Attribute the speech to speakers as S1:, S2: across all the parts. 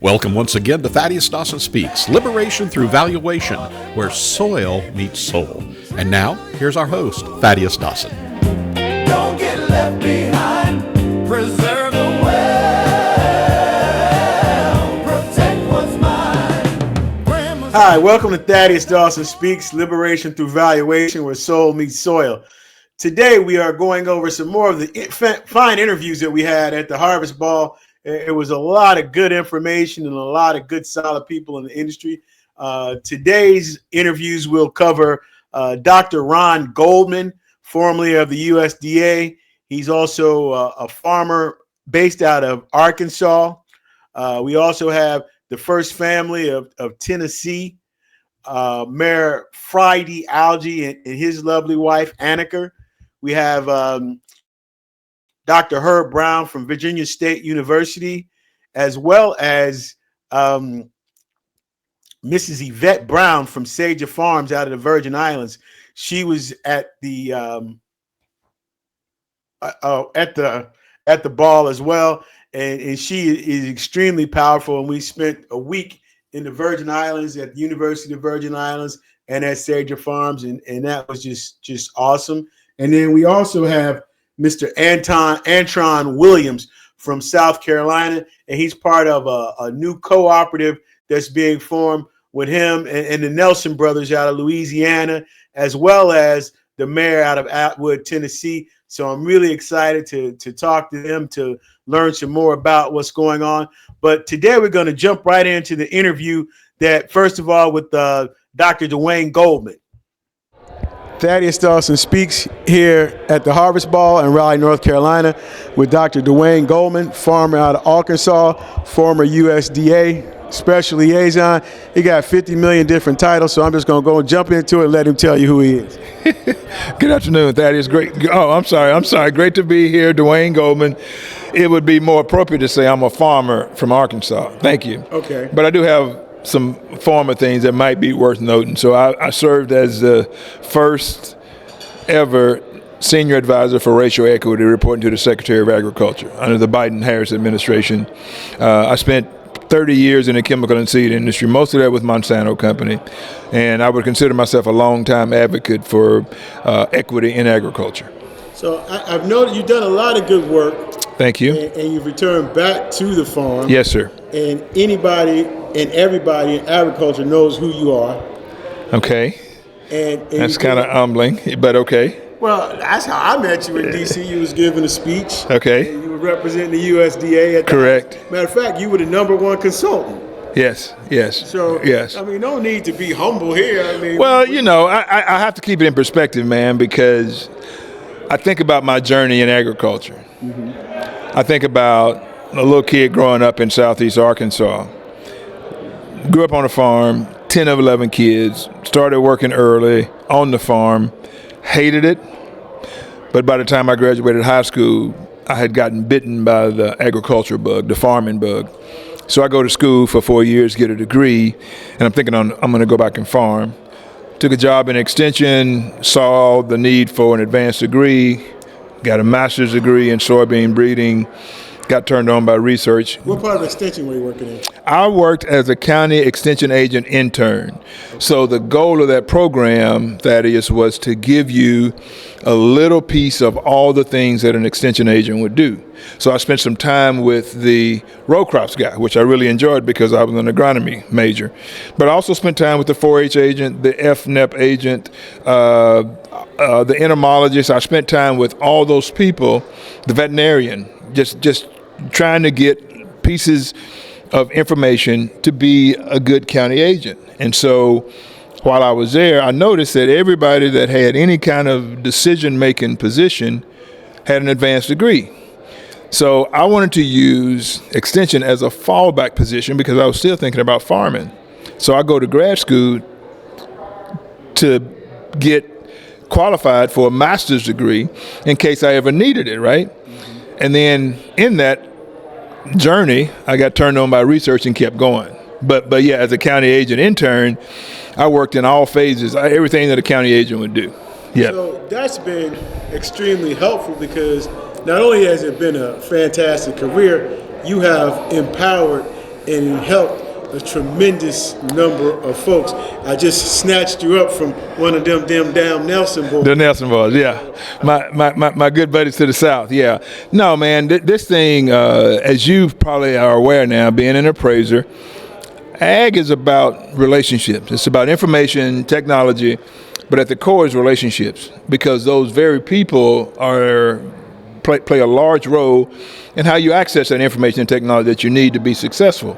S1: Welcome once again to Thaddaus Dawson Speaks, Liberation Through Valuation, where soil meets soul. And now, here's our host, Thaddaus Dawson.
S2: Don't get left behind. Preserve the well. Protect what's mine.
S3: Hi, welcome to Thaddaus Dawson Speaks, Liberation Through Valuation, where soul meets soil. Today, we are going over some more of the fine interviews that we had at the Harvest Ball. It was a lot of good information and a lot of good, solid people in the industry. Today's interviews will cover Dr. Ron Goldman, formerly of the USDA. He's also a farmer based out of Arkansas. We also have the first family of Tennessee, Mayor Friday Algie and his lovely wife, Annika. We have Dr. Herb Brown from Virginia State University, as well as Mrs. Yvette Brown from Sager Farms out of the Virgin Islands. She was at the ball as well, and she is extremely powerful. And we spent a week in the Virgin Islands at the University of Virgin Islands and at Sager Farms, and that was just awesome. And then we also have Mr. Antron Williams from South Carolina, and he's part of a new cooperative that's being formed with him and the Nelson brothers out of Louisiana, as well as the mayor out of Atwood, Tennessee. So I'm really excited to talk to them, to learn some more about what's going on. But today we're going to jump right into the interview that, first of all, with Dr. Dwayne Goldman. Thaddaus Dawson Speaks here at the Harvest Ball in Raleigh, North Carolina, with Dr. Dwayne Goldman, farmer out of Arkansas, former USDA special liaison. He got 50 million different titles, so I'm just going to go and jump into it and let him tell you who he is.
S4: Good afternoon, Thaddeus. Great. Oh, I'm sorry. Great to be here, Dwayne Goldman. It would be more appropriate to say I'm a farmer from Arkansas. Thank you.
S3: Okay.
S4: But I do have some former things that might be worth noting. So I served as the first ever senior advisor for racial equity, reporting to the Secretary of Agriculture under the Biden-Harris administration. I spent 30 years in the chemical and seed industry, most of that with Monsanto Company, and I would consider myself a long-time advocate for equity in agriculture.
S3: So I've noted you've done a lot of good work.
S4: Thank you.
S3: And you've returned back to the farm.
S4: Yes, sir.
S3: And anybody and everybody in agriculture knows who you are.
S4: Okay.
S3: And
S4: that's kind of humbling, but okay.
S3: Well, that's how I met you in D.C. You was giving a speech.
S4: Okay.
S3: And you were representing the USDA. At
S4: Correct.
S3: Matter of fact, you were the #1 consultant.
S4: Yes.
S3: So,
S4: yes.
S3: I mean, no need to be humble here. I mean,
S4: well, I have to keep it in perspective, man, because I think about my journey in agriculture. Mm-hmm. I think about a little kid growing up in southeast Arkansas. Grew up on a farm, 10 of 11 kids, started working early on the farm, hated it. But by the time I graduated high school, I had gotten bitten by the agriculture bug, the farming bug. So I go to school for 4 years, get a degree, and I'm thinking I'm going to go back and farm. Took a job in extension, saw the need for an advanced degree, got a master's degree in soybean breeding, got turned on by research.
S3: What part of extension were you working in?
S4: I worked as a county extension agent intern. So the goal of that program, Thaddeus, was to give you a little piece of all the things that an extension agent would do. So I spent some time with the row crops guy, which I really enjoyed because I was an agronomy major. But I also spent time with the 4-H agent, the FNEP agent, the entomologist. I spent time with all those people, the veterinarian, just trying to get pieces of information to be a good county agent. And so while I was there, I noticed that everybody that had any kind of decision-making position had an advanced degree. So I wanted to use extension as a fallback position because I was still thinking about farming. So I go to grad school to get qualified for a master's degree in case I ever needed it, right? Mm-hmm. And then in that journey, I got turned on by research and kept going. But yeah, as a county agent intern, I worked in all phases, everything that a county agent would do. Yeah.
S3: So that's been extremely helpful because not only has it been a fantastic career, you have empowered and helped a tremendous number of folks. I just snatched you up from one of them damn Nelson boys.
S4: The Nelson boys, yeah. My good buddies to the south, yeah. No, man, this thing, as you probably are aware now, being an appraiser, ag is about relationships. It's about information, technology, but at the core is relationships, because those very people play a large role in how you access that information and technology that you need to be successful.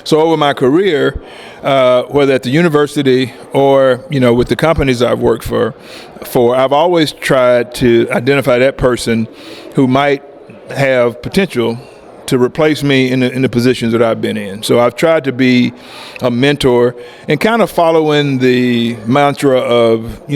S4: So over my career, whether at the university or with the companies I've worked for, I've always tried to identify that person who might have potential to replace me in the positions that I've been in. So I've tried to be a mentor and kind of following the mantra of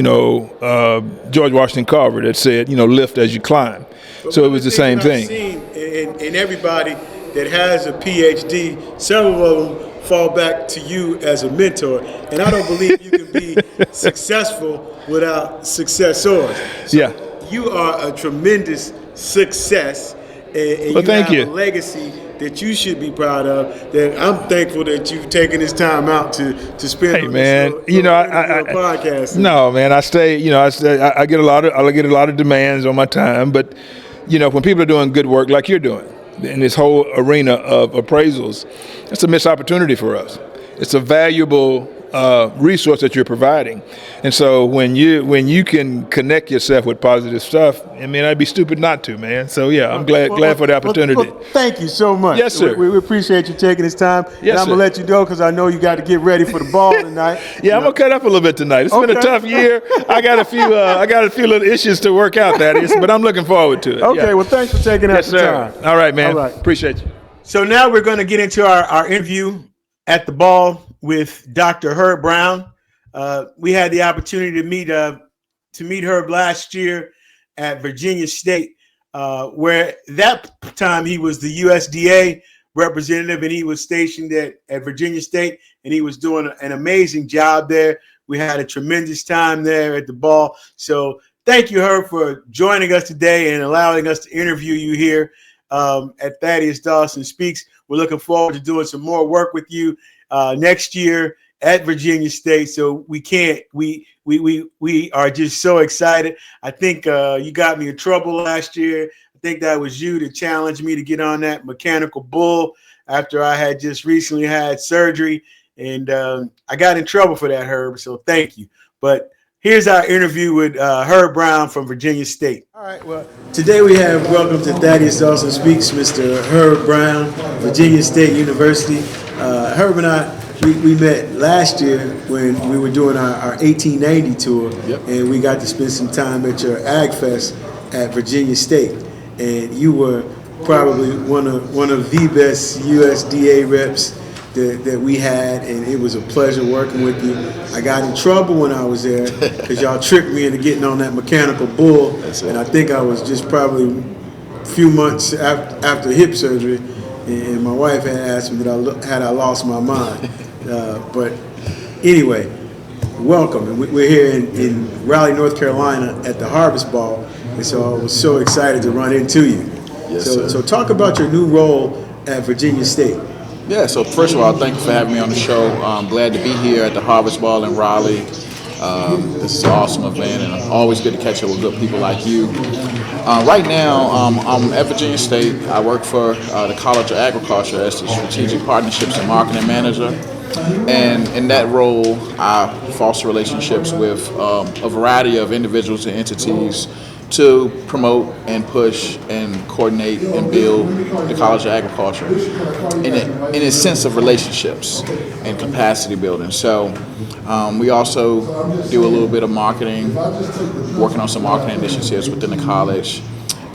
S4: George Washington Carver that said, lift as you climb. So it was the same thing.
S3: And everybody that has a PhD, several of them fall back to you as a mentor. And I don't believe you can be successful without successors. So
S4: yeah.
S3: You are a tremendous success, and
S4: well,
S3: you have a legacy that you should be proud of. That I'm thankful that you've taken this time out to spend.
S4: Hey, man,
S3: I podcast.
S4: No, man, I stay. I get a lot of demands on my time, but when people are doing good work like you're doing in this whole arena of appraisals, it's a missed opportunity for us. It's a valuable resource that you're providing, and so when you can connect yourself with positive stuff, I mean, I'd be stupid not to, man. So yeah, I'm glad for the opportunity.
S3: Well, thank you so much.
S4: Yes, sir.
S3: We appreciate you taking this time.
S4: Yes,
S3: and I'm gonna let you go because I know you got to get ready for the ball tonight.
S4: Yeah, I'm gonna cut up a little bit tonight. It's been a tough year. I got a few little issues to work out, Thaddaus, but I'm looking forward to it.
S3: Okay,
S4: yeah.
S3: Well, thanks for taking out the time.
S4: All right, man.
S3: All right.
S4: Appreciate you.
S3: So now we're going to get into our interview at the ball with Dr. Herb Brown. We had the opportunity to meet Herb last year at Virginia State, where that time he was the USDA representative, and he was stationed at Virginia State, and he was doing an amazing job there. We had a tremendous time there at the ball. So thank you, Herb, for joining us today and allowing us to interview you here at Thaddaus Dawson Speaks. We're looking forward to doing some more work with you next year at Virginia State. So we are just so excited. I think you got me in trouble last year. I think that was you to challenge me to get on that mechanical bull after I had just recently had surgery. And I got in trouble for that, Herb. So thank you. But here's our interview with Herb Brown from Virginia State. All right, well, today we have welcome to Thaddaus Dawson Speaks, Mr. Herb Brown, Virginia State University. Herb and I, we met last year when we were doing our 1890 tour, and we got to spend some time at your Ag Fest at Virginia State. And you were probably one of the best USDA reps that we had, and it was a pleasure working with you. I got in trouble when I was there because y'all tricked me into getting on that mechanical bull, and I think I was just probably a few months after hip surgery, and my wife had asked me that I lost my mind. But anyway, welcome. And we're here in Raleigh, North Carolina at the Harvest Ball, and so I was so excited to run into you.
S5: Yes,
S3: so talk about your new role at Virginia State.
S5: Yeah, so first of all, thank you for having me on the show. I'm glad to be here at the Harvest Ball in Raleigh. This is an awesome event, and always good to catch up with good people like you. Right now, I'm at Virginia State. I work for the College of Agriculture as the Strategic Partnerships and Marketing Manager. And in that role, I foster relationships with a variety of individuals and entities to promote and push and coordinate and build the College of Agriculture in a sense of relationships and capacity building. So we also do a little bit of marketing, working on some marketing initiatives within the college.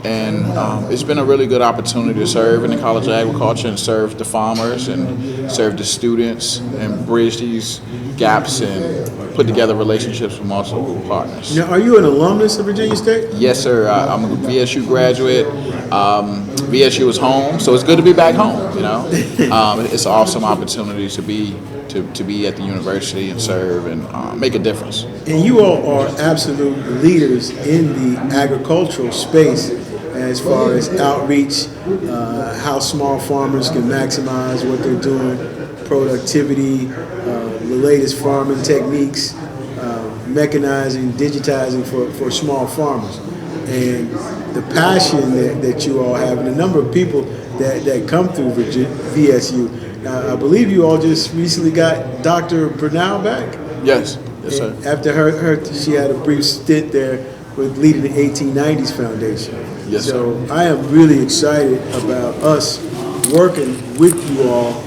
S5: And it's been a really good opportunity to serve in the College of Agriculture and serve the farmers and serve the students and bridge these gaps and put together relationships with multiple partners.
S3: Now, are you an alumnus of Virginia State?
S5: Yes, sir. I'm a VSU graduate. VSU is home, so it's good to be back home. It's an awesome opportunity to be at the university and serve and make a difference.
S3: And you all are absolute leaders in the agricultural space as far as outreach, how small farmers can maximize what they're doing, productivity, the latest farming techniques, mechanizing, digitizing for small farmers. And the passion that you all have, and the number of people that come through VSU. I believe you all just recently got Dr. Brunel back?
S5: Yes, yes, sir.
S3: After she had a brief stint there with leading the 1890s Foundation.
S5: Yes,
S3: so
S5: sir.
S3: I am really excited about us working with you all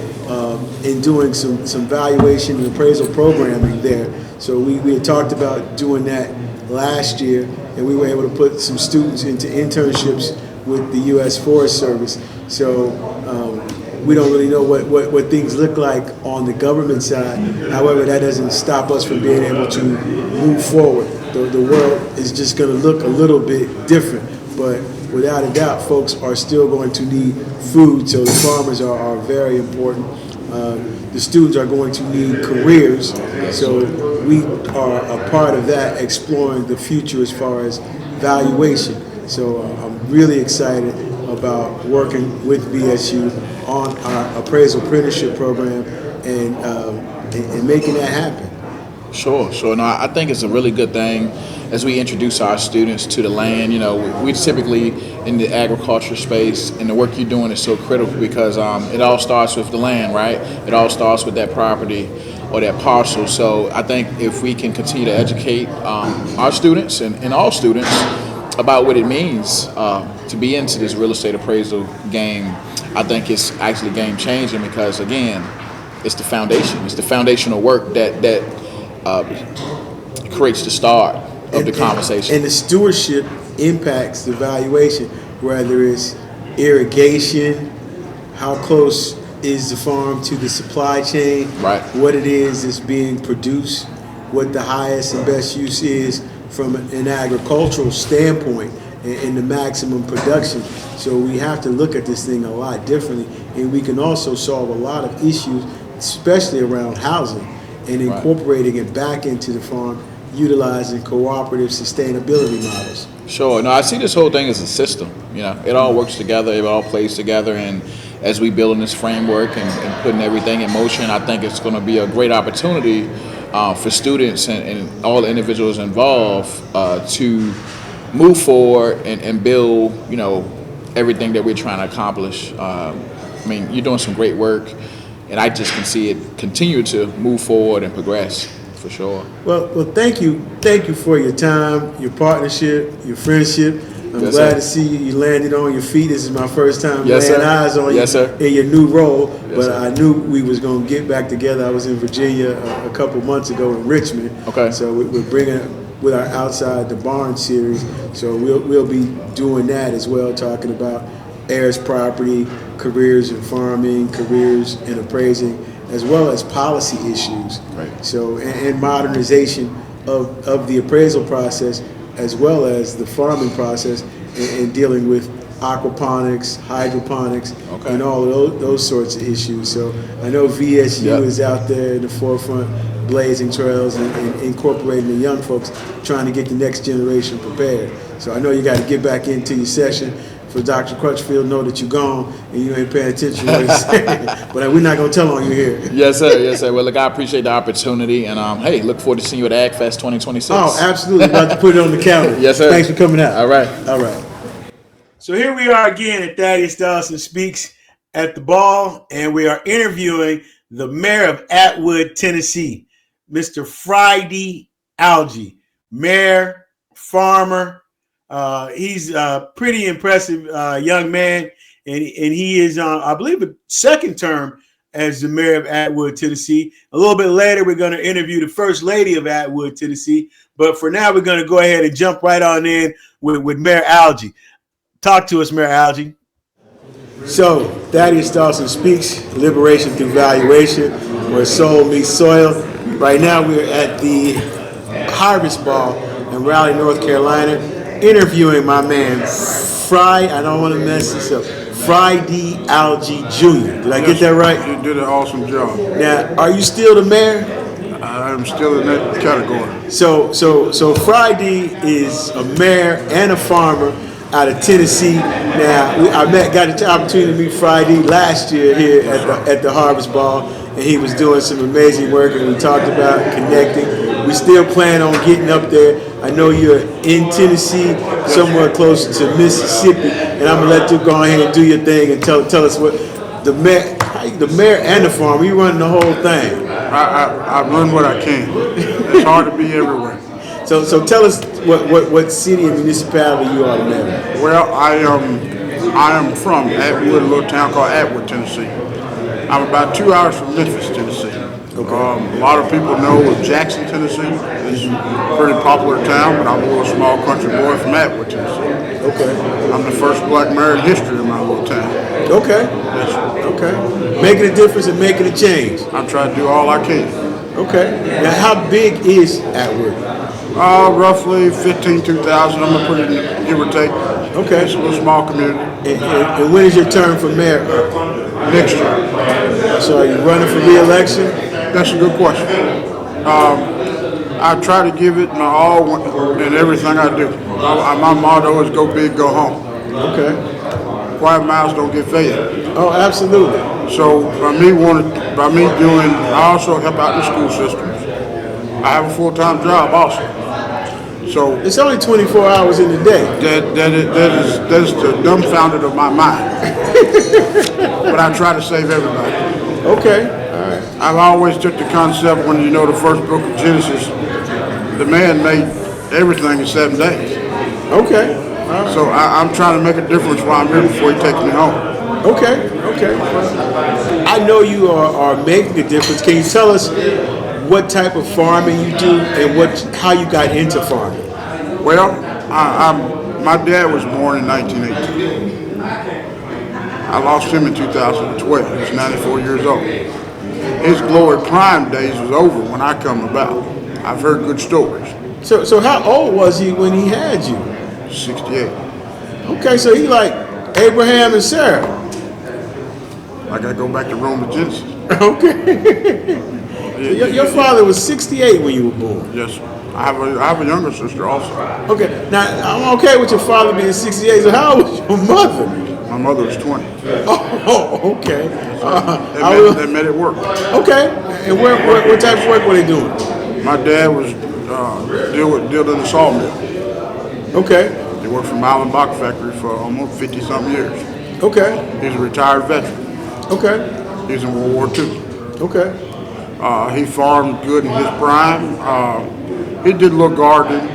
S3: in doing some valuation and appraisal programming there. So we had talked about doing that last year, and we were able to put some students into internships with the U.S. Forest Service. So we don't really know what things look like on the government side. However, that doesn't stop us from being able to move forward. The world is just going to look a little bit different, but without a doubt, folks are still going to need food, so the farmers are very important. The students are going to need careers, so we are a part of that, exploring the future as far as valuation. So I'm really excited about working with VSU on our appraisal apprenticeship program and making that happen.
S5: Sure. No, I think it's a really good thing as we introduce our students to the land. You know, we typically in the agriculture space, and the work you're doing is so critical because it all starts with the land, right? It all starts with that property or that parcel. So I think if we can continue to educate our students and all students about what it means to be into this real estate appraisal game, I think it's actually game changing because, again, it's the foundation. It's the foundational work that creates the start of the conversation.
S3: And the stewardship impacts the valuation, whether it's irrigation, how close is the farm to the supply chain,
S5: right?
S3: What it is that's being produced, what the highest and best use is from an agricultural standpoint and the maximum production. So we have to look at this thing a lot differently, and we can also solve a lot of issues, especially around housing, and incorporating it back into the farm, utilizing cooperative sustainability models.
S5: Sure. No, I see this whole thing as a system. You know, it all works together, it all plays together, and as we build in this framework and putting everything in motion, I think it's going to be a great opportunity for students and all the individuals involved to move forward and build, you know, everything that we're trying to accomplish. I mean, you're doing some great work, and I just can see it continue to move forward and progress for sure.
S3: Well, thank you for your time, your partnership, your friendship. I'm glad to see you landed on your feet. This is my first time laying eyes on you in your new role, but I knew we was going to get back together. I was in Virginia a couple months ago in Richmond.
S5: Okay.
S3: So we're bringing with our Outside the Barn series. So we'll be doing that as well, talking about heirs property, careers in farming, careers in appraising, as well as policy issues.
S5: Right.
S3: So and modernization of the appraisal process, as well as the farming process, and dealing with aquaponics, hydroponics, and all of those sorts of issues. So I know VSU is out there in the forefront, blazing trails and incorporating the young folks, trying to get the next generation prepared. So I know you got to get back into your session. For Dr. Crutchfield, know that you're gone and you ain't paying attention to what he's saying. But we're not going to tell on you here.
S5: Yes, sir. Yes, sir. Well, look, I appreciate the opportunity. And, hey, look forward to seeing you at AgFest 2026.
S3: Oh, absolutely. About to put it on the calendar.
S5: Yes, sir.
S3: Thanks for coming out.
S5: All right.
S3: All right. So here we are again at Thaddaus Dawson Speaks at the Ball, and we are interviewing the mayor of Atwood, Tennessee, Mr. Friday Algie. Mayor, farmer. He's a pretty impressive young man, and he is on, I believe, a second term as the mayor of Atwood, Tennessee. A little bit later, we're going to interview the first lady of Atwood, Tennessee. But for now, we're going to go ahead and jump right on in with Mayor Algie. Talk to us, Mayor Algie. So, Thaddaus Dawson Speaks, Liberation Through Valuation, where soul meets soil. Right now, we're at the Harvest Ball in Raleigh, North Carolina, interviewing my man, I don't want to mess this up, Friday Algie Jr. Did I get that right?
S6: You did an awesome job.
S3: Now, are you still the mayor?
S6: I'm still in that category.
S3: So Friday is a mayor and a farmer out of Tennessee. Now, got the opportunity to meet Friday last year here at the Harvest Ball, and he was doing some amazing work, and we talked about connecting. We still plan on getting up there. I know you're in Tennessee, somewhere close to Mississippi, and I'm gonna let you go ahead and do your thing and tell us what the mayor and the farm. You run the whole thing.
S6: I run what I can. It's hard to be everywhere.
S3: So tell us what city and municipality you are the mayor.
S6: Well, I am from Atwood, a little town called Atwood, Tennessee. I'm about 2 hours from Memphis, Tennessee. A lot of people know of Jackson, Tennessee. It's a pretty popular town, but I'm a little small country boy from Atwood, Tennessee.
S3: Okay.
S6: I'm the first black mayor in history of my little town.
S3: Okay.
S6: Yes, sir.
S3: Okay. Making a difference and making a change.
S6: I'm trying to do all I can.
S3: Okay. Now, how big is Atwood?
S6: Roughly 2,000. I'm gonna put it in, give or take.
S3: Okay.
S6: It's a little small community.
S3: And when is your term for mayor?
S6: Next year.
S3: So are you running for re-election?
S6: That's a good question. I try to give it my all in everything I do. My motto is go big, go home.
S3: Okay.
S6: Quiet mouths don't get fed.
S3: Oh, absolutely.
S6: So I also help out the school systems. I have a full-time job also. So
S3: It's only 24 hours in the day.
S6: that is the dumbfounded of my mind. But I try to save everybody.
S3: Okay. All right.
S6: I've always took the concept when you know the first book of Genesis, the man made everything in 7 days.
S3: Okay. All right.
S6: So I'm trying to make a difference while I'm here before he takes me home.
S3: Okay. Okay. I know you are making a difference. Can you tell us what type of farming you do and how you got into farming?
S6: Well, my dad was born in 1918. I lost him in 2012. He was 94 years old. His glory prime days was over when I come about. I've heard good stories.
S3: So how old was he when he had you?
S6: 68.
S3: Okay, so he like Abraham and Sarah.
S6: I got to go back to Roman Genesis.
S3: Okay. Your father was 68 when you were born.
S6: Yes, sir. I have a younger sister also.
S3: Okay, now I'm okay with your father being 68. So how old was your mother?
S6: My mother was 20.
S3: Oh, okay.
S6: They made it work.
S3: Okay, and what type of work were they doing?
S6: My dad was dealt in the sawmill.
S3: Okay,
S6: He worked for Mile and Box Factory for almost 50-something years.
S3: okay,
S6: He's a retired veteran.
S3: okay,
S6: He's in World War II.
S3: okay,
S6: He farmed good in his prime. He did a little gardening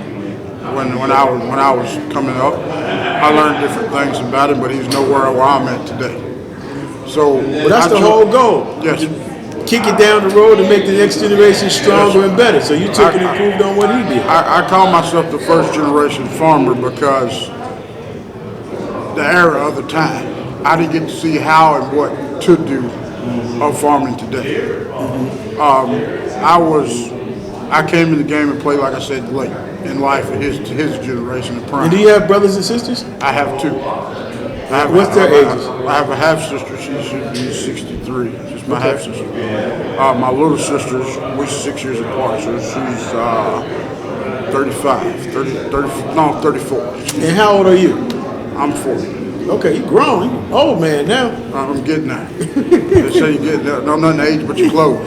S6: when I was coming up. I learned different things about him, but he's nowhere where I'm at today. So
S3: Well, that's the whole goal.
S6: Yes.
S3: Kick it down the road to make the next generation stronger and better. So you took and improved on what he did.
S6: I call myself the first generation farmer because the era of the time, I didn't get to see how and what to do of farming today. I came in the game and played, like I said, late in life at his generation of prime.
S3: And do you have brothers and sisters?
S6: I have two.
S3: What's their ages?
S6: I have a half sister. She should be 63. She's my half sister. My little sister's, we're 6 years apart, so she's 34.
S3: And how old are you?
S6: I'm 40.
S3: Okay, you grown. You old man now.
S6: I'm getting there. They say you get there. No, nothing age but your clothes.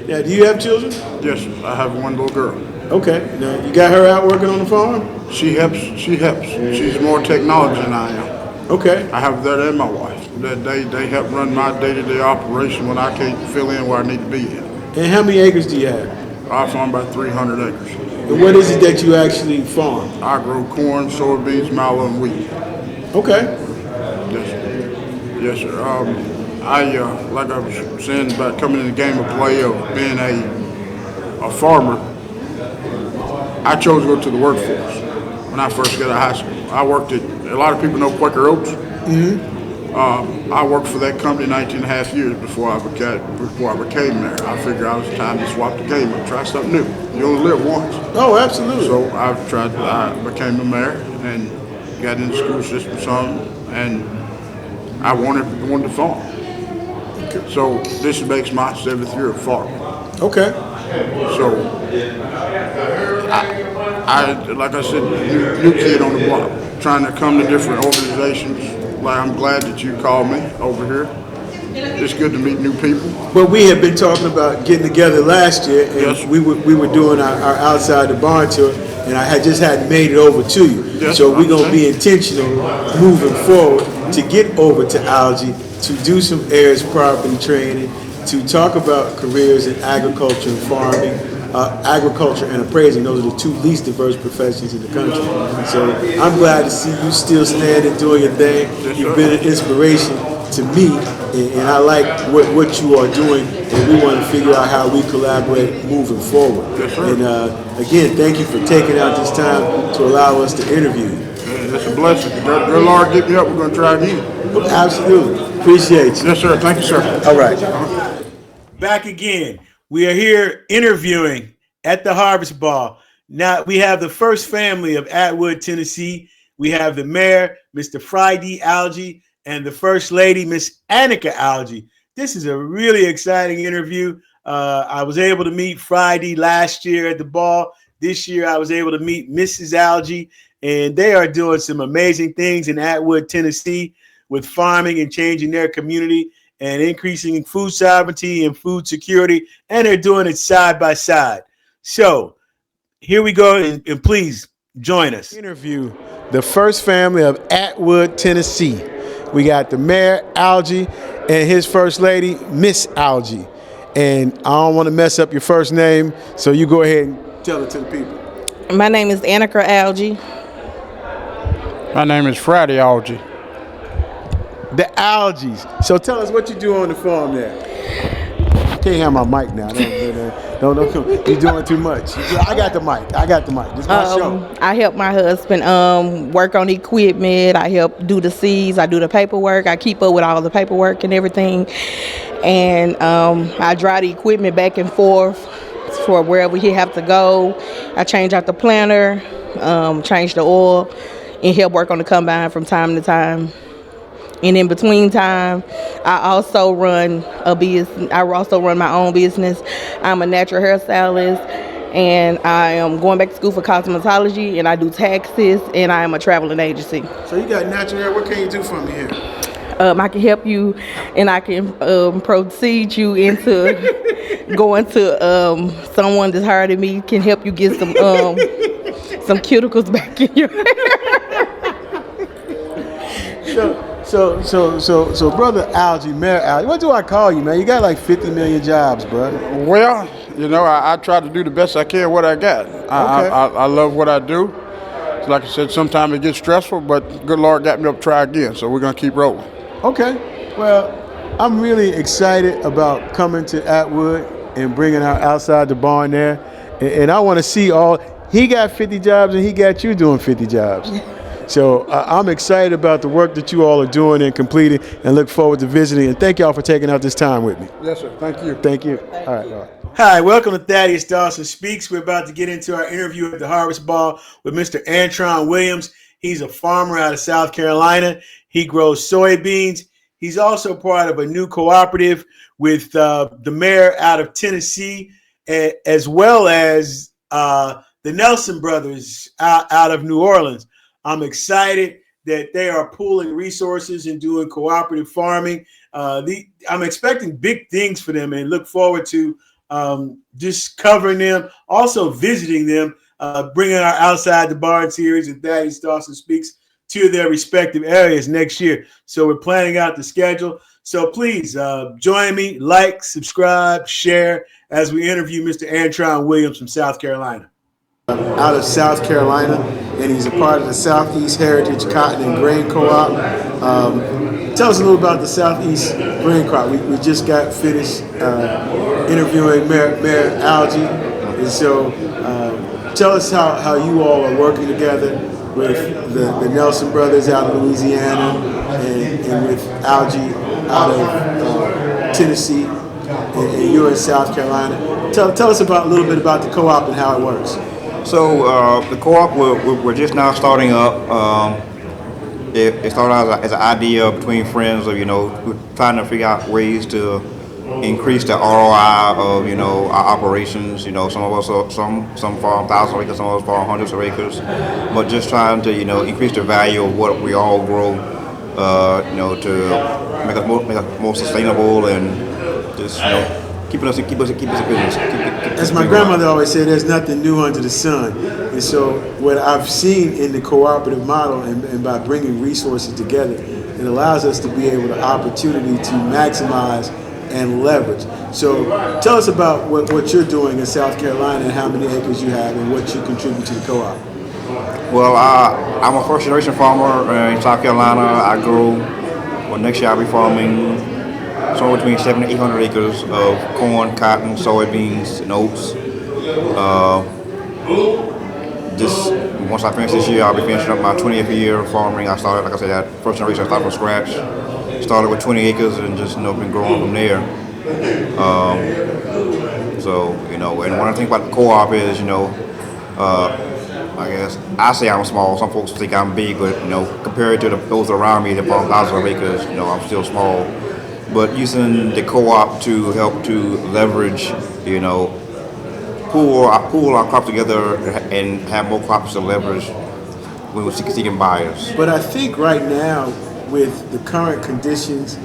S3: Now, do you have children?
S6: Yes, sir. I have one little girl.
S3: Okay. Now, you got her out working on the farm?
S6: She helps. She's more technology than I am.
S3: Okay.
S6: I have that and my wife. They help run my day-to-day operation when I can't fill in where I need to be in.
S3: And how many acres do you have?
S6: I farm about 300 acres.
S3: And what is it that you actually farm?
S6: I grow corn, soybeans, mallow, and wheat.
S3: Okay.
S6: Yes, sir. Yes, sir. Like I was saying about coming in the game of play of being a farmer, I chose to go to the workforce when I first got out of high school. I worked at, a lot of people know Quaker Oats. Mm-hmm. I worked for that company 19 and a half years before I became mayor. I figured it was time to swap the game and try something new. You only live once.
S3: Oh, absolutely.
S6: So I became a mayor and got in the school system some, and I wanted to farm. So this makes my 7th year of farming.
S3: Okay.
S6: So I like I said, new kid on the block, trying to come to different organizations. Like I'm glad that you called me over here. It's good to meet new people.
S3: But we had been talking about getting together last year, and
S6: Yes.
S3: we were doing our outside the barn tour, and I just hadn't made it over to you.
S6: Yes,
S3: So we're gonna
S6: I
S3: be intentional moving forward to get over to Algie, to do some heirs property training, to talk about careers in agriculture and farming. Agriculture and appraising, those are the two least diverse professions in the country. So I'm glad to see you still standing, doing your thing. You've been an inspiration to me, and I like what you are doing, and we want to figure out how we collaborate moving forward. And again, thank you for taking out this time to allow us to interview you.
S6: Yeah, it's a blessing. Good Lord, get me up. We're going to try again.
S3: Absolutely. Appreciate you.
S6: Yes, sir. Thank you, sir.
S3: All right. Back again. We are here interviewing at the Harvest Ball. Now we have the first family of Atwood, Tennessee. We have the mayor, Mr. Friday Algie, and the first lady, Miss Annika Algie. This is a really exciting interview. I was able to meet Friday last year at the ball. This year I was able to meet Mrs. Algie, and they are doing some amazing things in Atwood, Tennessee with farming and changing their community and increasing food sovereignty and food security, and they're doing it side by side. So here we go, and please join us. Interview the first family of Atwood, Tennessee. We got the mayor, Algie, and his first lady, Miss Algie. And I don't want to mess up your first name, so you go ahead and tell it to the people.
S7: My name is Annika Algie.
S6: My name is Friday Algie.
S3: The Algies. So tell us what you do on the farm there. I can't have my mic now. Don't. You're doing too much. I got the mic. This is my show.
S7: I help my husband work on equipment. I help do the seeds. I do the paperwork. I keep up with all the paperwork and everything. And I drive the equipment back and forth for wherever he have to go. I change out the planter, change the oil, and help work on the combine from time to time. And in between time, I also run a business. I also run my own business. I'm a natural hairstylist, and I am going back to school for cosmetology, and I do taxes, and I am a traveling agency.
S3: So you got natural hair. What can you do for me here?
S7: I can help you, and I can proceed you into going to someone that's higher than me. Can help you get some cuticles back in your hair. So, brother Algie, Mayor Algie, what do I call you, man? You got like 50 million jobs, bro.
S6: Well, you know, I try to do the best I can what I got. I love what I do. Like I said, sometimes it gets stressful, but good Lord got me up to try again, so we're going to keep rolling.
S3: Okay. Well, I'm really excited about coming to Atwood and bringing out outside the barn there. And I want to see he got 50 jobs and he got you doing 50 jobs. So I'm excited about the work that you all are doing and completing, and look forward to visiting. And thank y'all for taking out this time with me.
S6: Yes, sir. Thank you.
S3: Thank you. All right. Hi, welcome to Thaddaus Dawson Speaks. We're about to get into our interview at the Harvest Ball with Mr. Antron Williams. He's a farmer out of South Carolina. He grows soybeans. He's also part of a new cooperative with the mayor out of Tennessee, as well as the Nelson brothers out of New Orleans. I'm excited that they are pooling resources and doing cooperative farming. I'm expecting big things for them, and look forward to just covering them, also visiting them, bringing our Outside the Barn series and Thaddaus Dawson Speaks to their respective areas next year. So we're planning out the schedule. So please join me, like, subscribe, share as we interview Mr. Antron Williams from South Carolina. Out of South Carolina, and he's a part of the Southeast Heritage Cotton and Grain Co-op. Tell us a little about the Southeast Grain Co-op. We just got finished interviewing Mayor Algie, and so tell us how you all are working together with the Nelson brothers out of Louisiana and with Algie out of Tennessee, and you're in South Carolina. Tell us a little bit about the co-op and how it works.
S8: So the co-op, we're just now starting up. It started out as an idea between friends of, we're trying to figure out ways to increase the ROI of our operations. Some of us are, some farm thousands of acres, some of us farm hundreds of acres, but just trying to increase the value of what we all grow. To make us more sustainable and just keep us in business.
S3: As my grandmother always said, there's nothing new under the sun. And so what I've seen in the cooperative model and by bringing resources together, it allows us to be able to opportunity to maximize and leverage. So tell us about what you're doing in South Carolina and how many acres you have and what you contribute to the co-op.
S8: Well, I'm a first generation farmer in South Carolina. I grow, next year I'll be farming somewhere between 700 to 800 acres of corn, cotton, soybeans, and oats. Once I finish this year, I'll be finishing up my 20th year of farming. I started, like I said, that first generation, I started from scratch. Started with 20 acres and just been growing from there. And one of the things about the co-op is, I guess I say I'm small. Some folks think I'm big, but compared to those around me that farm thousands of acres, I'm still small. But using the co-op to help to leverage, pool our crops together and have more crops to leverage when we're seeking buyers.
S3: But I think right now, with the current conditions,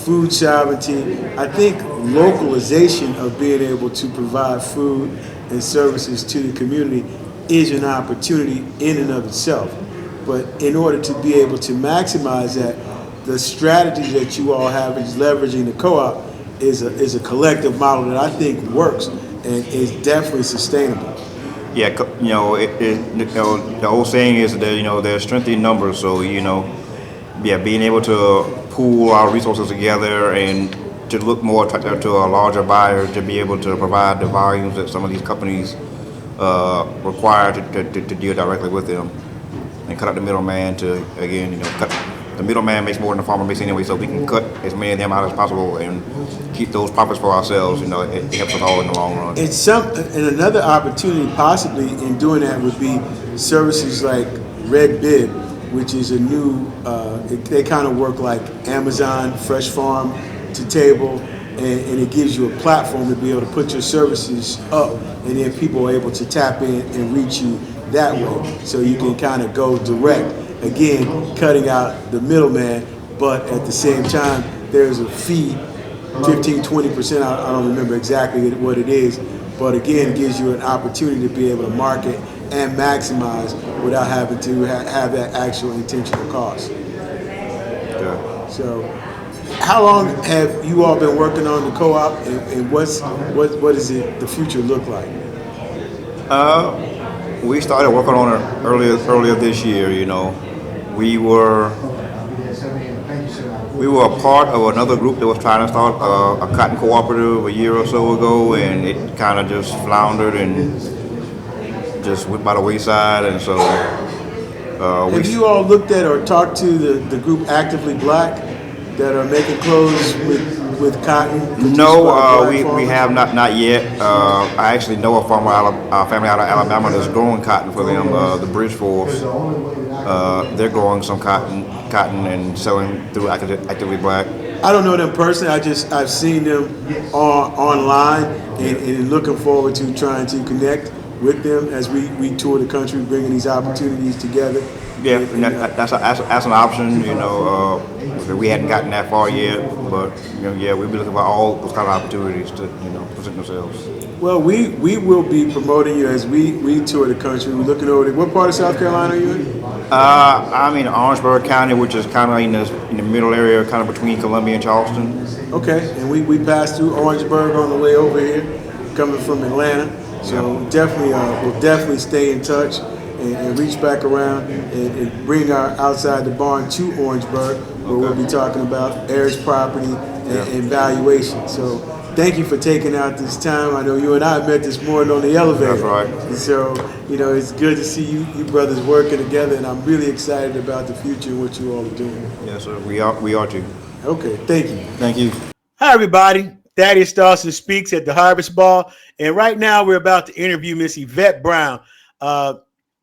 S3: food sovereignty, I think localization of being able to provide food and services to the community is an opportunity in and of itself. But in order to be able to maximize that, the strategy that you all have is leveraging the co-op is a collective model that I think works and is definitely sustainable.
S8: Yeah, the old saying is that there's strength in numbers. So being able to pool our resources together and to look more attractive to a larger buyer, to be able to provide the volumes that some of these companies require to deal directly with them, and cut out the middleman. To again, cut the middleman makes more than the farmer makes anyway, so we can cut as many of them out as possible and keep those profits for ourselves. It helps us all in the long run.
S3: And another opportunity possibly in doing that would be services like Red Bib, which is a new. They kind of work like Amazon Fresh Farm to Table, and it gives you a platform to be able to put your services up, and then people are able to tap in and reach you that way. So you can kind of go direct. Again, cutting out the middleman, but at the same time, there's a fee, 15-20%. I don't remember exactly what it is, but again, it gives you an opportunity to be able to market and maximize without having to have that actual intentional cost.
S8: Okay.
S3: So, how long have you all been working on the co-op, and what does the future look like?
S8: We started working on it earlier this year. We were a part of another group that was trying to start a cotton cooperative a year or so ago, and it kind of just floundered and just went by the wayside. And so,
S3: have you all looked at or talked to the group Actively Black that are making clothes with cotton?
S8: No, we have not yet. I actually know a farmer family out of Alabama that's growing cotton for them. The Bridge Force. They're growing some cotton and selling through Actively Black.
S3: I don't know them personally. I've seen them online and looking forward to trying to connect with them as we tour the country, bringing these opportunities together.
S8: Yeah, that's an option. We hadn't gotten that far yet, but we'll be looking for all those kind of opportunities to present themselves.
S3: Well, we will be promoting you as we tour the country. We're looking over there. What part of South Carolina are you in?
S8: I'm in Orangeburg County, which is kind of in the middle area, kind of between Columbia and Charleston.
S3: Okay, and we passed through Orangeburg on the way over here, coming from Atlanta. So we'll definitely stay in touch and reach back around and bring our Outside the Barn to Orangeburg, where we'll be talking about heirs property and valuation. So thank you for taking out this time. I know you and I met this morning on the elevator.
S8: That's right.
S3: And so, it's good to see you brothers working together, and I'm really excited about the future and what you all are doing.
S8: Yes, sir. We are too.
S3: Okay, thank you.
S8: Thank you.
S3: Hi, everybody. Thaddaus Dawson speaks at the Harvest Ball, and right now we're about to interview Miss Yvette Brown.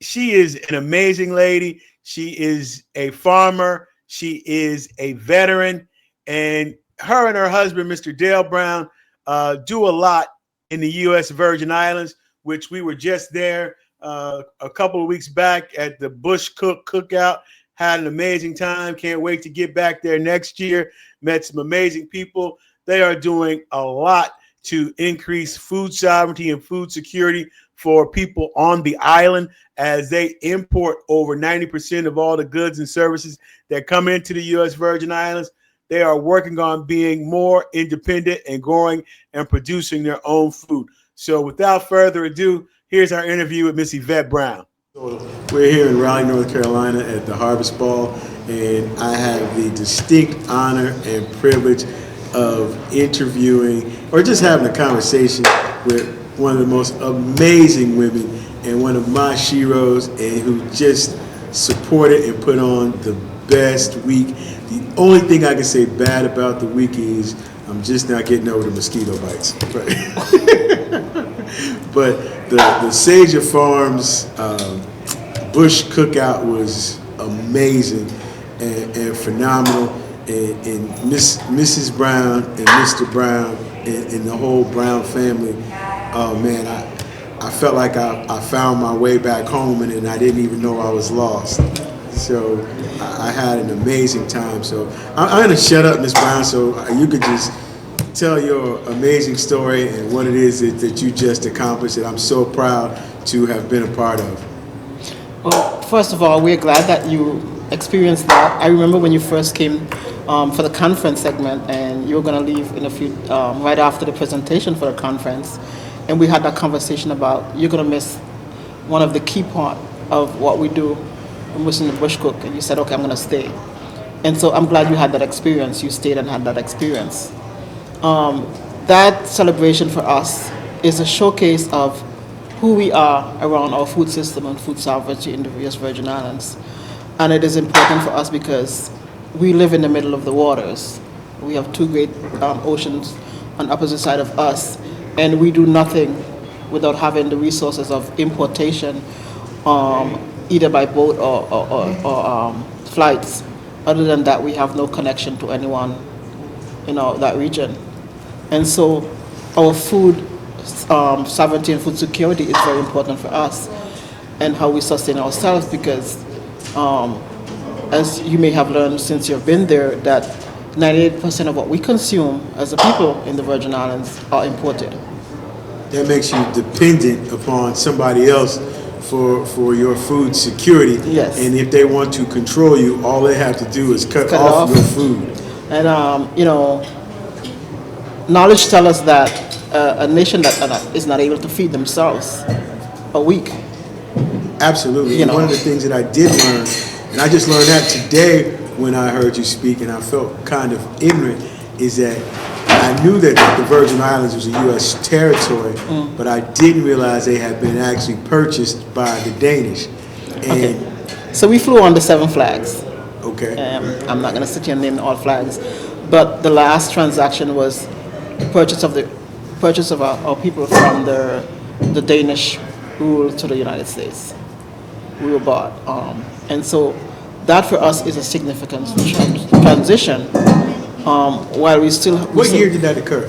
S3: She is an amazing lady. She is a farmer. She is a veteran, and her and her husband, Mr. Dale Brown, do a lot in the U.S. Virgin Islands, which we were just there a couple of weeks back at the Bush Cookout. Had an amazing time. Can't wait to get back there next year. Met some amazing people. They are doing a lot to increase food sovereignty and food security for people on the island as they import over 90% of all the goods and services that come into the U.S. Virgin Islands. They are working on being more independent and growing and producing their own food. So without further ado, here's our interview with Miss Yvette Brown. We're here in Raleigh, North Carolina at the Harvest Ball, and I have the distinct honor and privilege of interviewing or just having a conversation with one of the most amazing women and one of my sheroes, and who just supported and put on the best week. The only thing I can say bad about the week is I'm just not getting over the mosquito bites. But the Sager Farms Bush Cookout was amazing and phenomenal. And Mrs. Brown and Mr. Brown and the whole Brown family, oh man, I felt like I found my way back home, and I didn't even know I was lost. So I had an amazing time. So I'm going to shut up, Miss Brown, so you could just tell your amazing story and what it is that you just accomplished that I'm so proud to have been a part of.
S9: Well, first of all, we're glad that you experienced that. I remember when you first came for the conference segment, and you were going to leave in a few right after the presentation for the conference, and we had that conversation about you're going to miss one of the key part of what we do, missing the bush cook, and you said, okay, I'm going to stay. And so I'm glad you had that experience. You stayed and had that experience. That celebration for us is a showcase of who we are around our food system and food sovereignty in the U.S. Virgin Islands. And it is important for us because we live in the middle of the waters. We have two great oceans on the opposite side of us, and we do nothing without having the resources of importation, either by boat or flights. Other than that, we have no connection to anyone in that region. And so our food sovereignty and food security is very important for us, and how we sustain ourselves, because as you may have learned since you've been there, that 98% of what we consume as a people in the Virgin Islands are imported.
S3: That makes you dependent upon somebody else for your food security.
S9: Yes.
S3: And if they want to control you, all they have to do is cut off your food.
S9: And knowledge tells us that a nation that is not able to feed themselves a week.
S3: Absolutely. One of the things that I did learn, and I just learned that today when I heard you speak, and I felt kind of ignorant, is that I knew that the Virgin Islands was a U.S. territory, but I didn't realize they had been actually purchased by the Danish. And
S9: okay. So we flew on the 7 flags.
S3: Okay.
S9: I'm not going to sit here and name all flags, but the last transaction was purchase of our people from the Danish rule to the United States. We were bought, and so that for us is a significant transition. While we still.
S3: What year did that occur?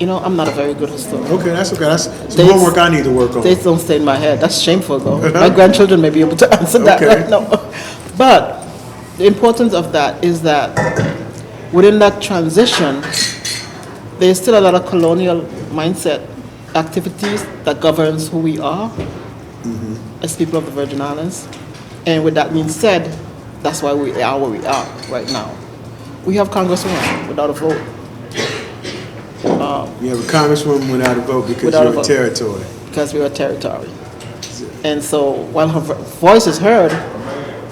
S9: I'm not a very good historian.
S3: Okay, that's okay. That's some homework I need to work on.
S9: Dates don't stay in my head. That's shameful, though. My grandchildren may be able to answer that right now. But the importance of that is that within that transition, there's still a lot of colonial mindset activities that governs who we are as people of the Virgin Islands. And with that being said, that's why we are where we are right now. We have congresswomen without a vote.
S3: You have a congresswoman without a vote because you're a territory.
S9: Because we're a territory. And so while her voice is heard,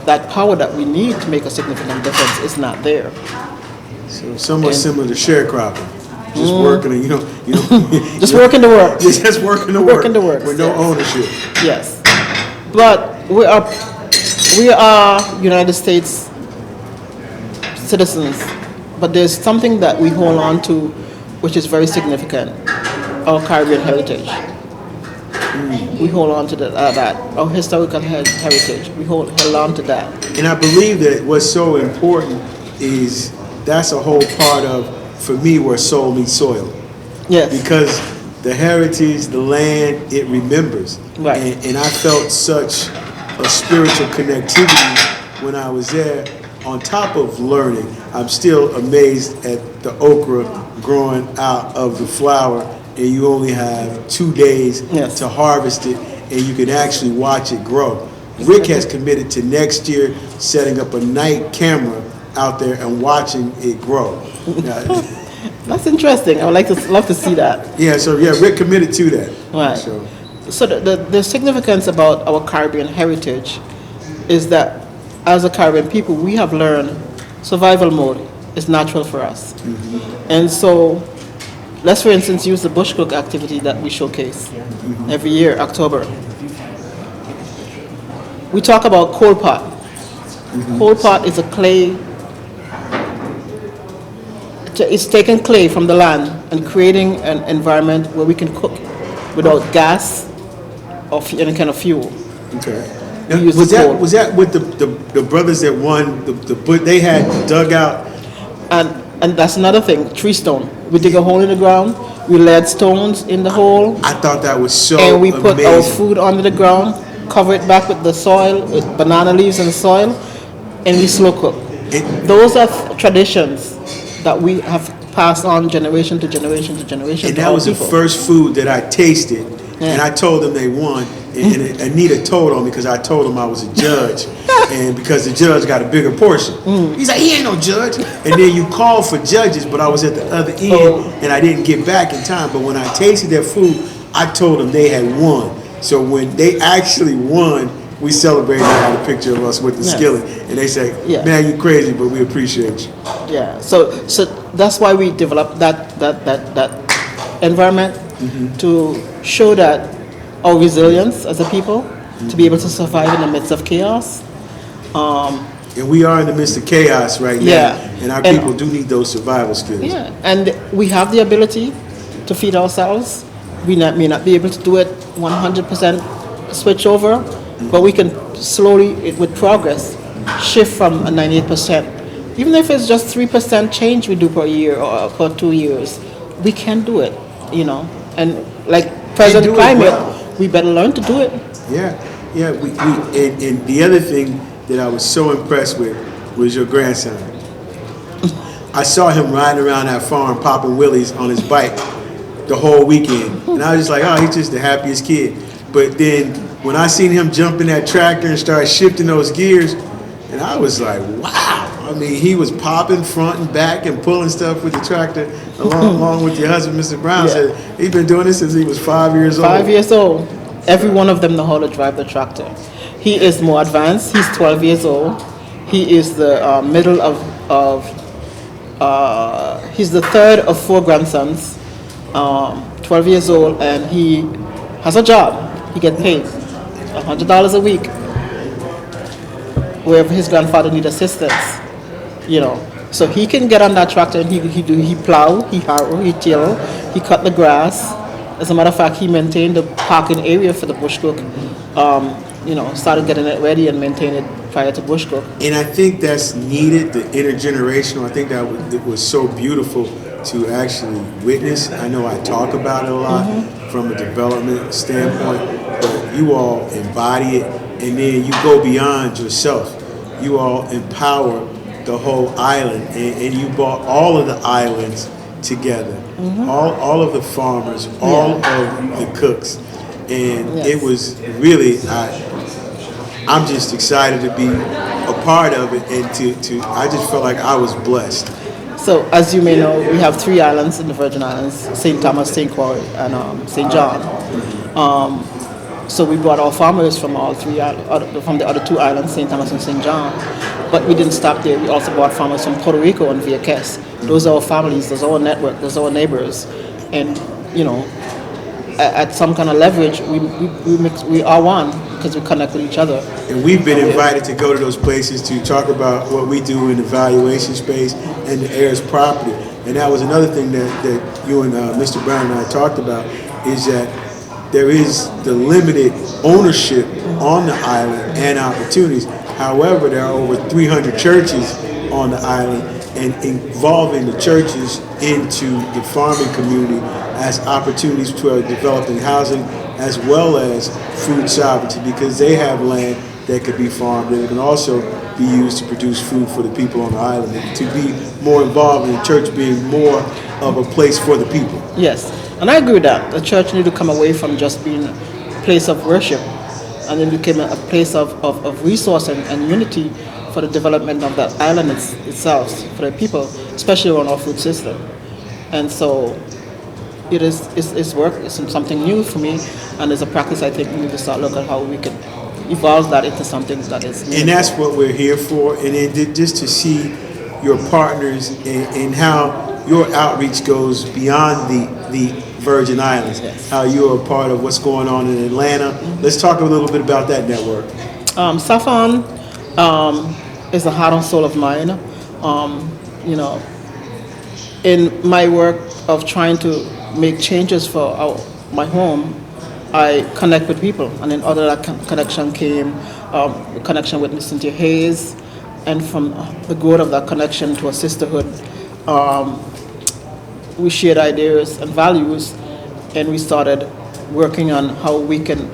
S9: that power that we need to make a significant difference is not there.
S3: So somewhat similar to sharecropping. Just working,
S9: just working the work.
S3: Just working the work. With no ownership.
S9: Yes. But we are United States citizens, but there's something that we hold on to which is very significant, our Caribbean heritage. We hold on to that, our historical heritage. We hold on to that.
S3: And I believe that what's so important is that's a whole part of, for me, where soul meets soil.
S9: Yes.
S3: Because the heritage, the land, it remembers.
S9: Right.
S3: And I felt such a spiritual connectivity when I was there. On top of learning, I'm still amazed at the okra growing out of the flower, and you only have 2 days
S9: Yes.
S3: to harvest it, and you can actually watch it grow. Rick has committed to next year setting up a night camera out there and watching it grow. Now,
S9: That's interesting. I would love to see that.
S3: yeah, so yeah, Rick committed to that.
S9: Right. So the significance about our Caribbean heritage is that as a Caribbean people, we have learned survival mode is natural for us. And so let's, for instance, use the bush cook activity that we showcase every year, October. We talk about coal pot. Coal pot is a clay. It's taking clay from the land and creating an environment where we can cook without gas or any kind of fuel.
S3: Okay.
S9: We
S3: Now,
S9: use
S3: was
S9: the
S3: that
S9: coal.
S3: was that with the brothers that won but they had dug out?
S9: And that's another thing, tree stone. We dig a hole in the ground, we laid stones in the hole,
S3: I thought that was so
S9: and we put our
S3: amazing.
S9: food under the ground, cover it back with the soil, with banana leaves and soil, and we slow cook. Those are traditions that we have passed on generation to generation to generation.
S3: And
S9: to
S3: that
S9: our
S3: was the
S9: people.
S3: first food that I tasted, and I told them they won. And Anita told on me because I told him I was a judge, and because the judge got a bigger portion. He's like, he ain't no judge. And then you called for judges, but I was at the other end, and I didn't get back in time. But when I tasted their food, I told them they had won. So when they actually won, we celebrated. I had a picture of us with the skillet, and they say,
S9: Yeah.
S3: "Man, you crazy, but we appreciate you."
S9: Yeah, so that's why we developed that environment to show that our resilience as a people, to be able to survive in the midst of chaos.
S3: And we are in the midst of chaos right now,
S9: Yeah.
S3: and our
S9: And-
S3: people do need those survival skills.
S9: Yeah, and we have the ability to feed ourselves. We may not be able to do it 100% switch over, but we can slowly, with progress, shift from a 98%. Even if it's just 3% change we do per year or per 2 years, we can do it, you know. And like present
S3: do it
S9: climate,
S3: well.
S9: we better learn to do it.
S3: Yeah, yeah. And the other thing that I was so impressed with was your grandson. I saw him riding around that farm, popping willies on his bike the whole weekend, and I was just like, oh, he's just the happiest kid. But then when I seen him jump in that tractor and start shifting those gears, and I was like, wow. I mean, he was popping front and back and pulling stuff with the tractor along with your husband, Mr. Brown.
S9: Yeah.
S3: Said he's been doing this since he was 5 years old.
S9: 5 years old. Every one of them know how to drive the tractor. He is more advanced. He's 12 years old. He is the middle of he's the third of 4 grandsons. 12 years old, and he has a job. He gets paid $100 a week. Wherever his grandfather need assistance, you know. So he can get on that tractor and he plow, he harrow, he till, he cut the grass. As a matter of fact, he maintained the parking area for the bush cook. You know, started getting it ready and maintained it prior to bush cook.
S3: And I think that's needed, the intergenerational. I think that it was so beautiful to actually witness. I know I talk about it a lot from a development standpoint, but you all embody it, and then you go beyond yourself. You all empower the whole island, and you brought all of the islands together, all of the farmers, all of the cooks, and it was really, I'm just excited to be a part of it, and to I just felt like I was blessed.
S9: So, as you may know, we have 3 islands in the Virgin Islands: St. Thomas, St. Croix, and St. John. So we brought our farmers from all 3 from the other 2 islands, St. Thomas and St. John. But we didn't stop there. We also brought farmers from Puerto Rico and Vieques. Those are our families. Those are our network. Those are our neighbors. And you know, at some kind of leverage, we are one because we connect with each other.
S3: And we've been invited to go to those places to talk about what we do in the valuation space and the heirs property. And that was another thing that you and Mr. Brown and I talked about, is that there is the limited ownership on the island and opportunities. However, there are over 300 churches on the island and involving the churches into the farming community as opportunities to developing housing as well as food sovereignty, because they have land that could be farmed and it can also be used to produce food for the people on the island, and to be more involved in the church being more of a place for the people.
S9: Yes, and I agree with that. The church need to come away from just being a place of worship, and it became a place of resource and unity for the development of that island itself, for the people, especially around our food system. And so it's work, it's something new for me, and it's a practice I think we need to start looking at how we can evolve that into something that is meaningful.
S3: And that's what we're here for, and then just to see your partners and how your outreach goes beyond the Virgin Islands,
S9: Yes.
S3: how you're a part of what's going on in Atlanta. Let's talk a little bit about that network.
S9: Saffron is the heart and soul of mine. In my work of trying to make changes for my home, I connect with people, and then out of that connection came the connection with Miss Cynthia Hayes, and from the growth of that connection to a sisterhood, we shared ideas and values, and we started working on how we can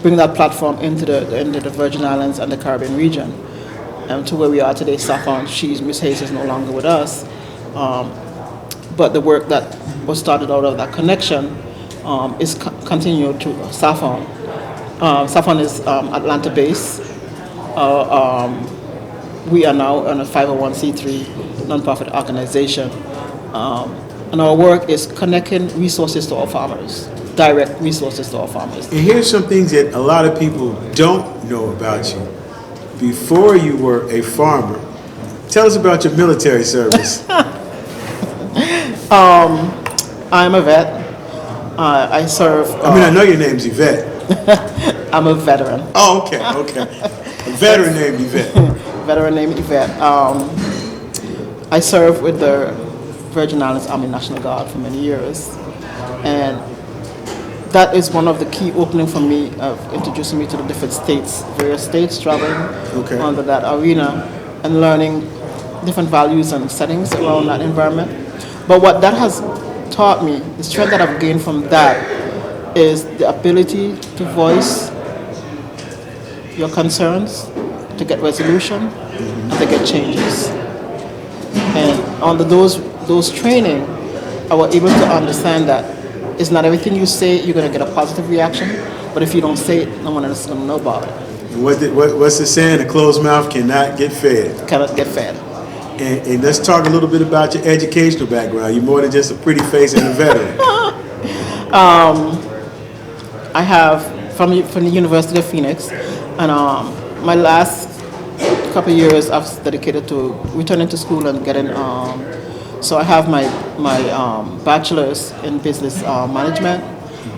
S9: bring that platform into the Virgin Islands and the Caribbean region, and to where we are today. Saffron, Miss Hayes is no longer with us, but the work that was started out of that connection is continued to Saffron. Saffron is Atlanta-based. We are now on a 501c3 nonprofit organization, and our work is connecting resources to our farmers, direct resources to our farmers.
S3: And here's some things that a lot of people don't know about you. Before you were a farmer, tell us about your military service.
S9: I'm a vet. I serve.
S3: I know your name's Yvette.
S9: I'm a veteran.
S3: Oh, okay. A veteran named Yvette.
S9: Veteran named Yvette. I served with the Virgin Islands Army National Guard for many years, and that is one of the key openings for me of introducing me to the different states, various states, traveling under that arena and learning different values and settings around that environment. But what that has taught me, the strength that I've gained from that, is the ability to voice your concerns, to get resolution, and to get changes. And under those training, I was able to understand that it's not everything you say you're going to get a positive reaction, but if you don't say it, no one else is going to know about it.
S3: What's the saying? A closed mouth cannot get fed.
S9: Cannot get fed.
S3: And let's talk a little bit about your educational background. You're more than just a pretty face and a veteran.
S9: I have from the University of Phoenix, and my last couple of years I've dedicated to returning to school and getting. So I have my bachelor's in business management.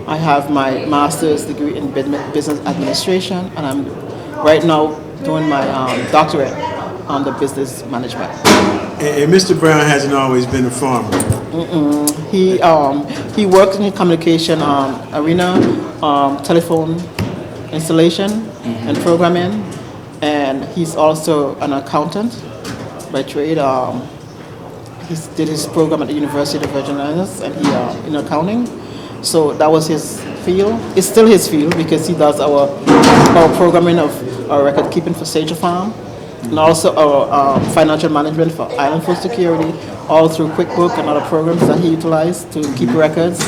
S9: I have my master's degree in business administration, and I'm right now doing my doctorate on the business management.
S3: And Mr. Brown hasn't always been a farmer.
S9: He works in the communication arena, telephone installation and programming, and he's also an accountant by trade. He did his program at the University of the Virgin Islands, and he in accounting. So that was his field. It's still his field because he does our programming of our record keeping for Sage Farm, and also our financial management for Island Food Security, all through QuickBook and other programs that he utilized to keep records.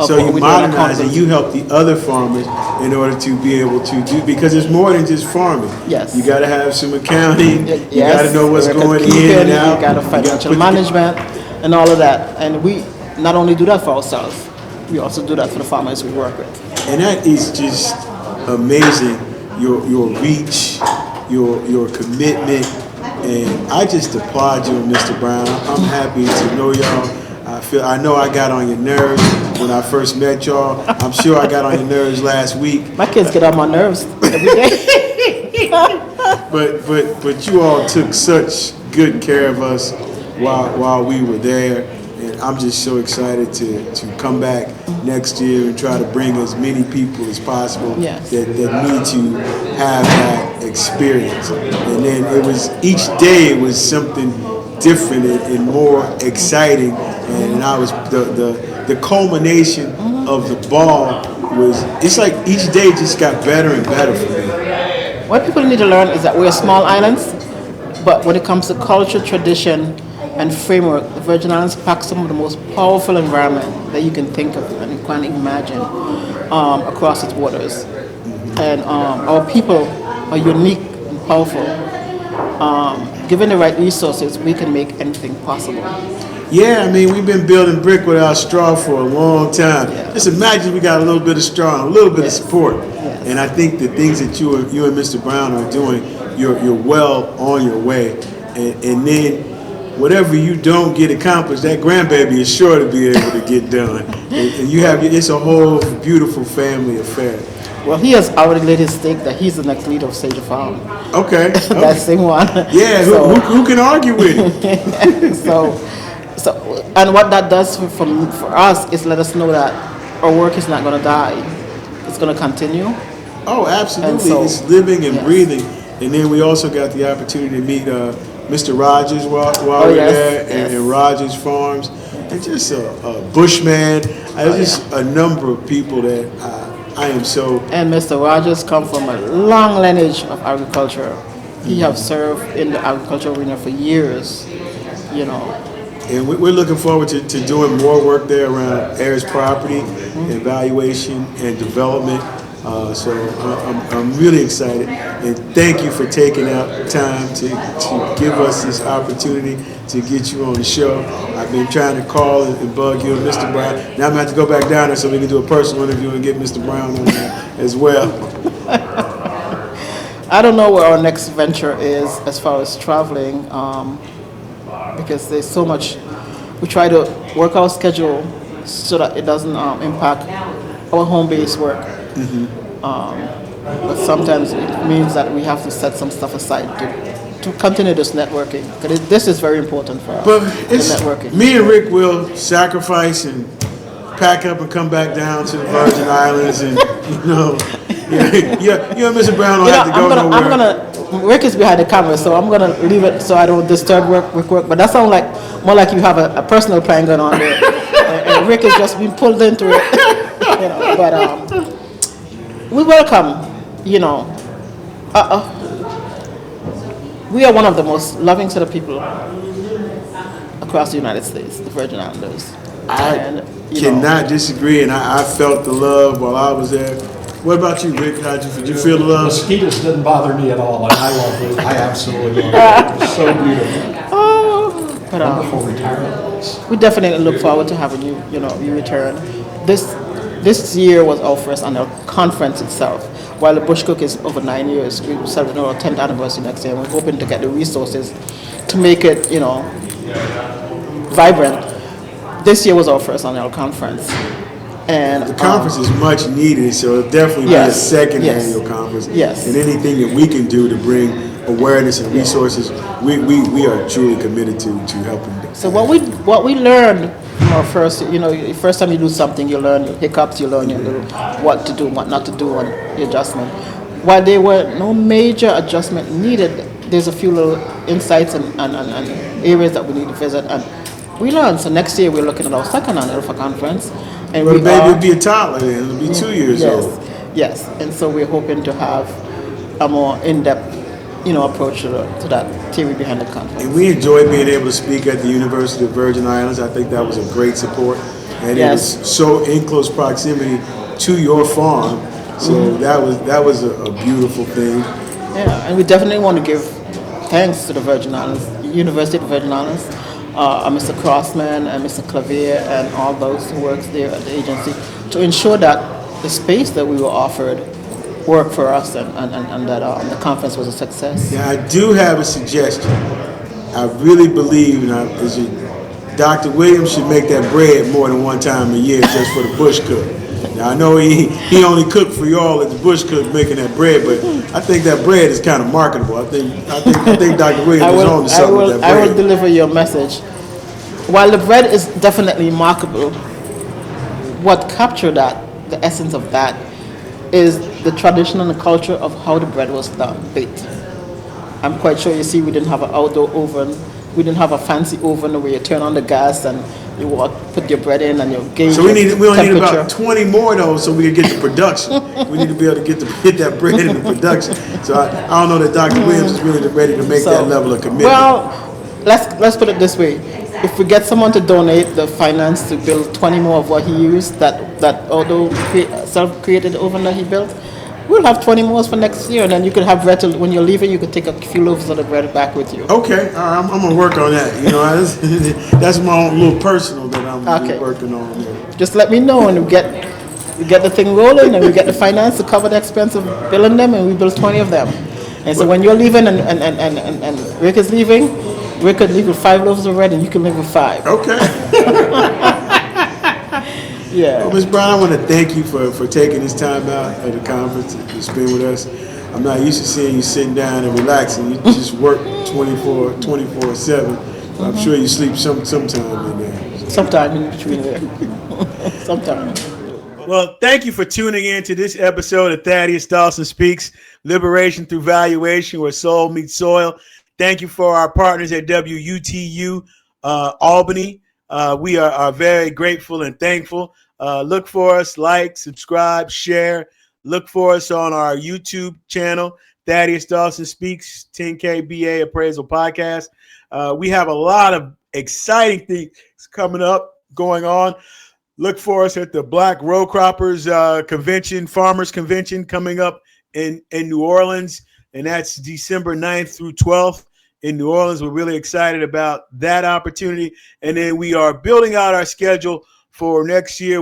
S3: So you modernize and you help the other farmers in order to be able to do, because it's more than just farming.
S9: Yes.
S3: You got to have some accounting.
S9: Yes.
S3: You got to know what's going in and out.
S9: You got to financial management and all of that. And we not only do that for ourselves, we also do that for the farmers we work with.
S3: And that is just amazing. Your reach, your commitment, and I just applaud you, Mr. Brown. I'm happy to know y'all. I know I got on your nerves when I first met y'all. I'm sure I got on your nerves last week.
S9: My kids get on my nerves every day.
S3: But you all took such good care of us while we were there, And I'm just so excited to come back next year and try to bring as many people as possible
S9: Yes.
S3: that need to have that experience. And then it was each day it was something different and more exciting. And I was the culmination of the ball was, it's like each day just got better and better for me.
S9: What people need to learn is that we're small islands, but when it comes to culture, tradition, and framework, the Virgin Islands pack some of the most powerful environment that you can think of and you can imagine across its waters. And our people are unique and powerful. Given the right resources, we can make anything possible.
S3: Yeah, I mean, we've been building brick without straw for a long time.
S9: Yeah.
S3: Just imagine we got a little bit of straw and a little bit
S9: Yes.
S3: of support.
S9: Yes.
S3: And I think the things that you and Mr. Brown are doing, you're well on your way. And then whatever you don't get accomplished, that grandbaby is sure to be able to get done. And you have, it's a whole beautiful family affair.
S9: Well, he has already laid his stake that he's the next leader of Sage Farm.
S3: Okay.
S9: That same one.
S3: Yeah,
S9: So-
S3: who can argue with it?
S9: so, and what that does for us is let us know that our work is not going to die. It's going to continue.
S3: Oh, absolutely.
S9: And so-
S3: It's living and
S9: yes.
S3: breathing. And then we also got the opportunity to meet Mr. Rogers while
S9: Oh,
S3: we were
S9: yes,
S3: there,
S9: yes.
S3: and Rogers Farms, and just a Bushman. Just a number of people that I am so.
S9: And Mr. Rogers come from a long lineage of agriculture. He have served in the agricultural arena for years, you know.
S3: And we're looking forward to doing more work there around heirs property, evaluation, and development. So I'm really excited, and thank you for taking out time to give us this opportunity to get you on the show. I've been trying to call and bug you and Mr. Brown. Now I'm going to have to go back down there so we can do a personal interview and get Mr. Brown on there as well.
S9: I don't know where our next venture is as far as traveling, because there's so much. We try to work our schedule so that it doesn't impact our home-based work. But sometimes it means that we have to set some stuff aside to continue this networking. Because this is very important for us,
S3: But
S9: the
S3: it's
S9: networking.
S3: me and Rick will sacrifice and pack up and come back down to the Virgin Islands, and you and Mr. Brown don't have to go nowhere.
S9: Rick is behind the camera, so I'm gonna leave it so I don't disturb work. But that sounds like more like you have a personal plan going on there, and Rick is just being pulled into it. But we welcome, we are one of the most loving set of people across the United States, the Virgin Islanders.
S3: I cannot disagree, and I felt the love while I was there. What about you, Rick? Did you feel the love?
S1: Mosquitoes didn't bother me at all, and I love it. I absolutely love it. It was so beautiful.
S9: But
S1: Wonderful retirement.
S9: we definitely look forward to having you, you return. This year was our first annual conference itself. While the Bush Cook is over 9 years, we celebrate our 10th anniversary next year, and we're hoping to get the resources to make it, vibrant. This year was our first annual conference. And
S3: The conference is much needed, so it'll definitely be a second annual conference.
S9: Yes.
S3: And anything that we can do to bring awareness and resources, we are truly committed to helping.
S9: So what we learned from our first, the first time you do something, you learn your hiccups, you learn your little what to do, what not to do, and the adjustment. While there were no major adjustment needed, there's a few little insights and areas that we need to visit, and we learned. So next year we're looking at our second annual conference, and
S3: Well, the baby will be a toddler then. It'll be 2 years old.
S9: Yes, and so we're hoping to have a more in-depth, approach to that theory behind the conference.
S3: And we enjoyed being able to speak at the University of Virgin Islands. I think that was a great support. And it was so in close proximity to your farm. So that was a beautiful thing.
S9: Yeah, and we definitely want to give thanks to the Virgin Islands, University of the Virgin Islands, Mr. Crossman and Mr. Clavier and all those who work there at the agency to ensure that the space that we were offered worked for us and that the conference was a success.
S3: Yeah, I do have a suggestion. I really believe, Dr. Williams should make that bread more than one time a year just for the Bush Cook. Now I know he only cooked for y'all at the Bush Cook making that bread, but I think that bread is kind of marketable. I think Dr. Williams is on to something with that bread.
S9: I will deliver your message. while the bread is definitely remarkable, what captured that, the essence of that, is the tradition and the culture of how the bread was done, baked. I'm quite sure you see we didn't have an outdoor oven, we didn't have a fancy oven where you turn on the gas and you put your bread in and you gauge
S3: So we only need
S9: temperature.
S3: about 20 more of those so we can get the production. We need to be able to hit that bread in the production. So I don't know that Dr. Williams is really ready to make that level of commitment.
S9: Well, let's put it this way: if we get someone to donate the finance to build 20 more of what he used, that although self-created oven that he built, we'll have 20 more for next year, and then you could have bread when you're leaving. You could take a few loaves of the bread back with you.
S3: Okay, all right, I'm gonna work on that. You know, that's my own little personal that I'm working on there.
S9: Just let me know, and we get the thing rolling, and we get the finance to cover the expense of building them, and we build 20 of them. And so when you're leaving and Rick is leaving, Rick could leave with 5 loaves of bread, and you can leave with 5.
S3: Okay.
S9: Yeah.
S3: Well, Ms. Brown, I want to thank you for taking this time out at the conference to spend with us. I'm not used to seeing you sitting down and relaxing. You just work 24/7. I'm sure you sleep sometime in there.
S9: Sometime in between there. Sometime.
S3: Well, thank you for tuning in to this episode of Thaddaus Dawson Speaks, Liberation Through Valuation, where soul meets soil. Thank you for our partners at WUTU Albany. We are very grateful and thankful. Look for us, like, subscribe, share. Look for us on our YouTube channel, Thaddaus Dawson Speaks, 10K BA Appraisal Podcast. We have a lot of exciting things coming up, going on. Look for us at the Black Row Croppers Convention, Farmers Convention coming up in New Orleans, and that's December 9th through 12th in New Orleans. We're really excited about that opportunity. And then we are building out our schedule for next year.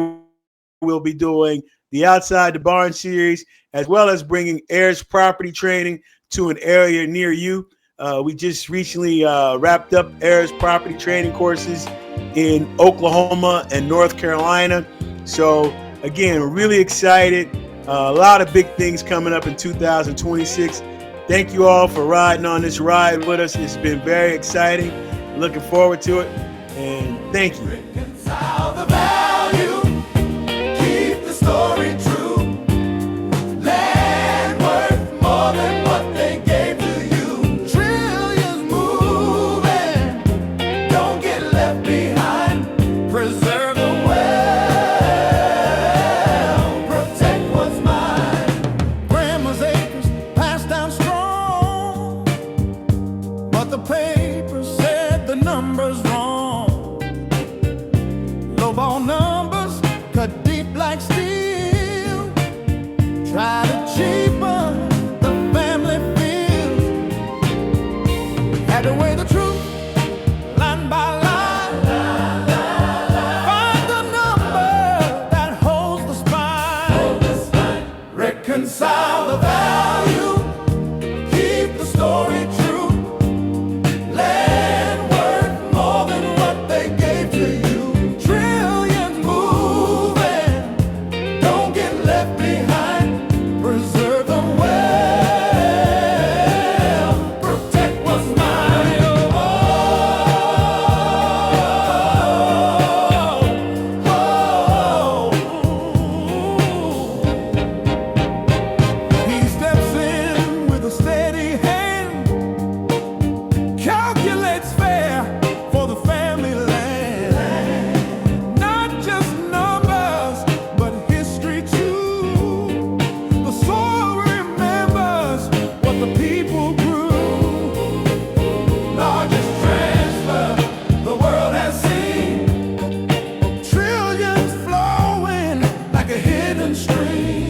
S3: We'll be doing the Outside the Barn series, as well as bringing heirs property training to an area near you. We just recently wrapped up heirs property training courses in Oklahoma and North Carolina. So again, really excited. A lot of big things coming up in 2026. Thank you all for riding on this ride with us. It's been very exciting. Looking forward to it. And thank you.
S2: Reconcile the value, keep the story true. Land worth more than what they gave to you. Trillions moving, don't get left behind. Preserve the well, protect what's mine. Grandma's acres passed down strong, but the paper said the numbers wrong. Lowball numbers cut deep like steel. Try to cheapen the family feels. Had to weigh the truth line by line. Find the number that holds the spine. Reconcile the value, keep the story true. Land worth more than what they gave to you. Trillions moving, don't get left behind. Preserve the well, protect what's mine. Oh, He steps in with a steady hand, calculates fair for the family land. Not just numbers, but history too. The soil remembers what the people grew. Largest transfer the world has seen. Trillions flowing like a hidden stream.